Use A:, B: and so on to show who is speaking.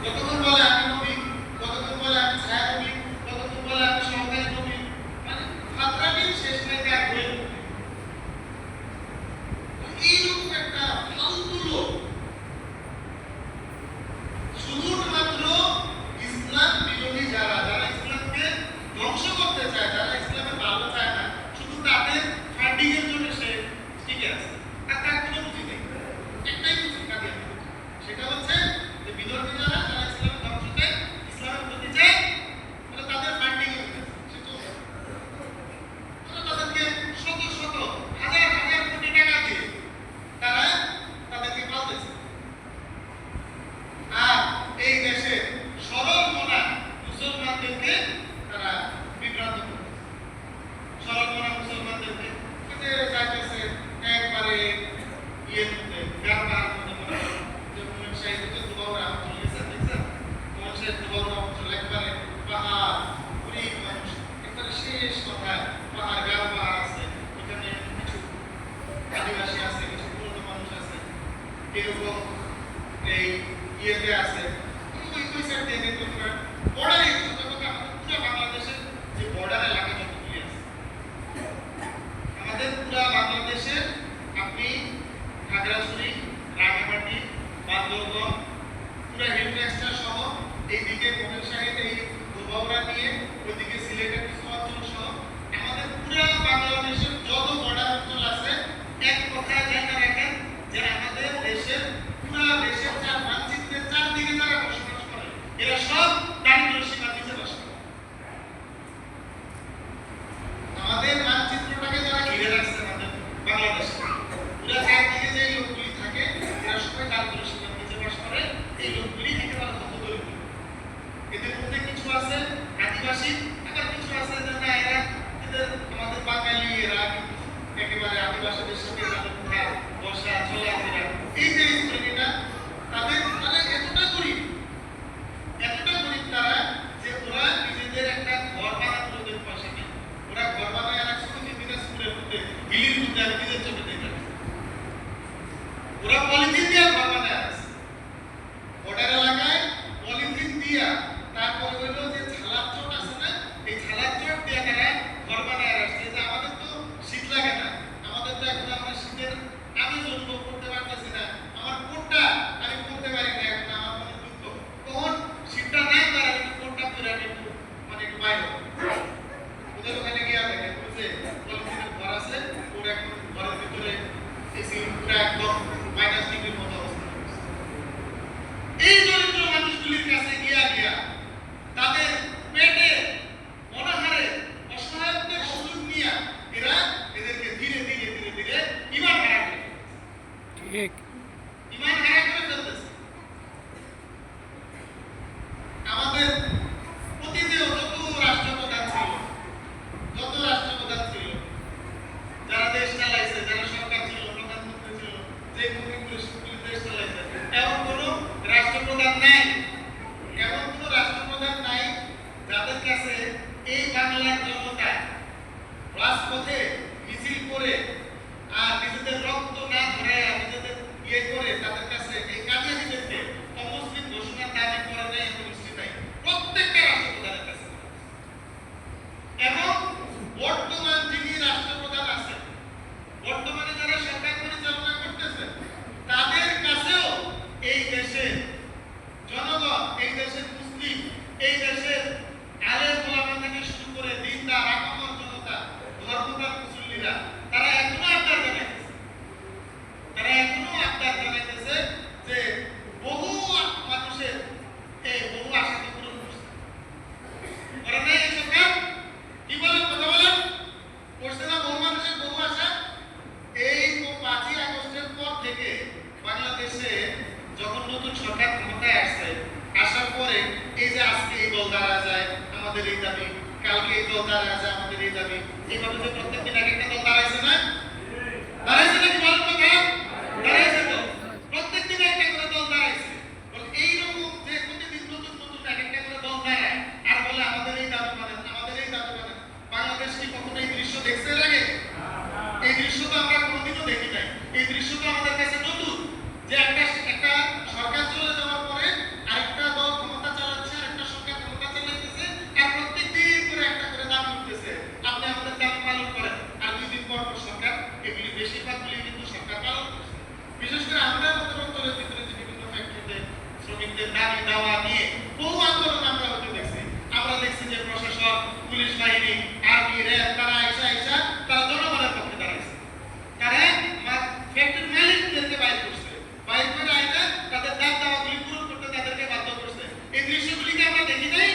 A: যতক্ষণ বলে আমি নবী, ততক্ষণ বলে আমি ছায়া নবী, ততক্ষণ বলে আমি সহকারী নবী, মানে ফাতরানির শেষ নাই ত্যাগ হয়ে এইরকম একটা ফালতু লোক শুধুমাত্র ইসলাম বিরোধী যারা যারা ইসলামকে ধ্বংস করতে চায়, যারা ইসলামের ভালো চায় না, শুধু তাদের ফান্ডিং এর জন্য সে টিকে আছে। আর তার কোনো বুঝি নেই, একটাই বুঝি কাজে, সেটা হচ্ছে যে বিরোধী যারা যারা ইসলামের ধ্বংস চায়, ইসলামের প্রতি চায়, মানে তাদের ফান্ডিং এর জন্য সে তো তাদেরকে শত শত হাজার হাজার কোটি টাকা দিয়ে তারা তাদেরকে পালতেছে। আর এই দেশে সরল মনা মুসলমানদেরকে তারা বিভ্রান্ত করে, সরল মনা মুসলমানদেরকে চাইতেছে একবারে ইয়ের মধ্যে গারবার মধ্যে মনে হয় যে মোহাম্মদ শাহিদকে দুবাউর আহমদ চলে গেছে, দেখছেন মোহাম্মদ শাহিদ দুবাউর আহমদ চলে একবারে পাহাড় গরিব মানুষ, একবারে শেষ কথায় পাহাড় গারবার আছে, ওখানে কিছু আদিবাসী আছে, কিছু পুরনো মানুষ আছে, এরকম এই ইয়েতে আছে, ওই সাইড দিয়ে দেখতে পারেন বর্ডারে পুরো বাংলাদেশের যে বর্ডার এলাকা যতগুলি আছে, আমাদের পুরো বাংলাদেশের আপনি খাগড়াছড়ি, রাঙামাটি, বান্দরবান, পুরো হেলমেক্সটা সহ এইদিকে মহেশখালী, এই দুবাউরা নিয়ে ওইদিকে সিলেটের কিছু অঞ্চল সহ আমাদের পুরো বাংলাদেশের যত বর্ডার অঞ্চল আছে, এক কথায় জানা রাখেন যে আমাদের দেশের পুরো দেশের চার মানচিত্রের চারদিকে যারা বসবাস করে এরা সব দারিদ্র্য সীমার নিচে বাস করে। আমাদের মানচিত্রটাকে যারা ঘিরে রাখছে আমাদের বাংলাদেশে, পুরো চারদিকে যে লোকগুলি থাকে এরা সবাই দারিদ্র্য সীমার নিচে বাস করে। এই লোকগুলি একেবারে হতদরিদ্র, এদের মধ্যে কিছু আছে আদিবাসী, আবার কিছু আছে যে না এরা এদের আমাদের বাঙালি, এরা একেবারে আদিবাসীদের সাথে উঠা বসা চলাফেরা, এই যে শ্রেণীটা তাদের মানে এতটা গরিব তারা যে ওরা নিজেদের একটা ঘর বানানোর ওদের পয়সা নেই, ওরা ঘর বানায় রাখছে দিনাজপুরের মধ্যে হিলির মধ্যে, আমি নিজের চোখে দেখে ওরা পলিথিন দিয়ে ঘর বানায় রাখছে বর্ডার এলাকায়, পলিথিন দিয়া, তারপর হইলো যে ছালার চট আছে না, এই ছালার চট দিয়ে তারা ঘর বানায় রাখছে। যে আমাদের তো শীত লাগে না, আমাদের তো এখন আমরা শীতের আমেজ অনুভব করতে পারতেছি না, আমার কোটটা আমি পরতে পারি না এখন, আমার মনে দুঃখ, তখন শীতটা না পারে আমি কোটটা পরে আমি একটু মানে একটু বাইরে ওদের ওখানে গিয়ে দেখে বুঝে পলিথিনের ঘর আছে, ওর এখন ঘরের ভিতরে এসি পুরো একদম মাইনাস ডিগ্রির মতো অবস্থা। এই দরিদ্র মানুষগুলির কাছে গিয়া তাদের পেটে অনাহারে অসহায়ত্বের সুযোগ নিয়ে এরা এদেরকে ধীরে ধীরে ধীরে ধীরে ইমান হারা করে ফেলতেছে। আমাদের অতীতেও যত রাষ্ট্রপ্রধান ছিল, যারা দেশ চালাইছে, যারা সরকার ছিল, প্রধানমন্ত্রী ছিল, যে মুখগুলো দেশ চালাইছে, এমন কোনো রাষ্ট্রপ্রধান নাই, যাদের কাছে এই বাংলার জনতা রাজপথে মিছিল করে আর নিজেদের রক্ত না ধরে নিজেদের ইয়ে করে তাদের কাছে এই কাদিয়ানীদেরকে অমুসলিম ঘোষণার দাবি করে নাই, এমন নিশ্চিত নাই প্রত্যেকটা রাষ্ট্রপ্রধানের কাছে। এবং বর্তমান যিনি রাষ্ট্রপ্রধান আছেন, বর্তমানে যারা সরকার পরিচালনা করতেছেন, তাদের কাছেও এই দেশের জনগণ, এই দেশের মুসলিম, এই দেশের আলেম ওলামা থেকে শুরু করে দিনদার আপামর জনতা, ধর্মপ্রাণ মুসল্লিরা, তারা এখনো আবদার জানাইতেছে যে বহু মানুষের এই বহু আশাকে পূরণ করছে। করে নাই এই সরকার? কি বলেন, কথা বলেন, করছে না বহু মানুষের বহু আশা? এই 5ই আগস্টের পর থেকে বাংলাদেশে যখন নতুন সরকার ক্ষমতায় আসছে, আসার পরে এই যে আজকে এই দল দাঁড়া যায় আমাদের এই দাবি, কালকে এই দল দাঁড়া যায় আমাদের এই দাবি, এইভাবে যে প্রত্যেকদিন এক একটা দল দাঁড়াইছে না, দাঁড়াইছে নাকি বলেন তো? দাঁড়াইছে তো, প্রত্যেকদিন একটা করে দল দাঁড়াইছে। এইরকম যে প্রতিদিন নতুন নতুন এক একটা করে দল দাঁড়ায় আর বলে আমাদের এই দাবি মানেন, আমাদের এই দাবি মানেন। বাংলাদেশ কি কখনো এই দৃশ্য দেখছে এর আগে? এই দৃশ্য তো আমরা কোনোদিনও দেখি নাই। এই দৃশ্য তো আমাদের কাছে নতুন, যে একটা সরকার চলে যাওয়ার পরে আরেকটা দল আর্মি র্যাব তারা আইসা তারা জনগণের পক্ষে দাঁড়াইছে। তারা ফ্যাক্টরির মালিকদেরকে বাইর করছে, বাইর করে আইসা তাদের দাম দাওয়াগুলি পূরণ করতে তাদেরকে বাধ্য করছে। এই দৃশ্যগুলিকে আমরা দেখি নাই।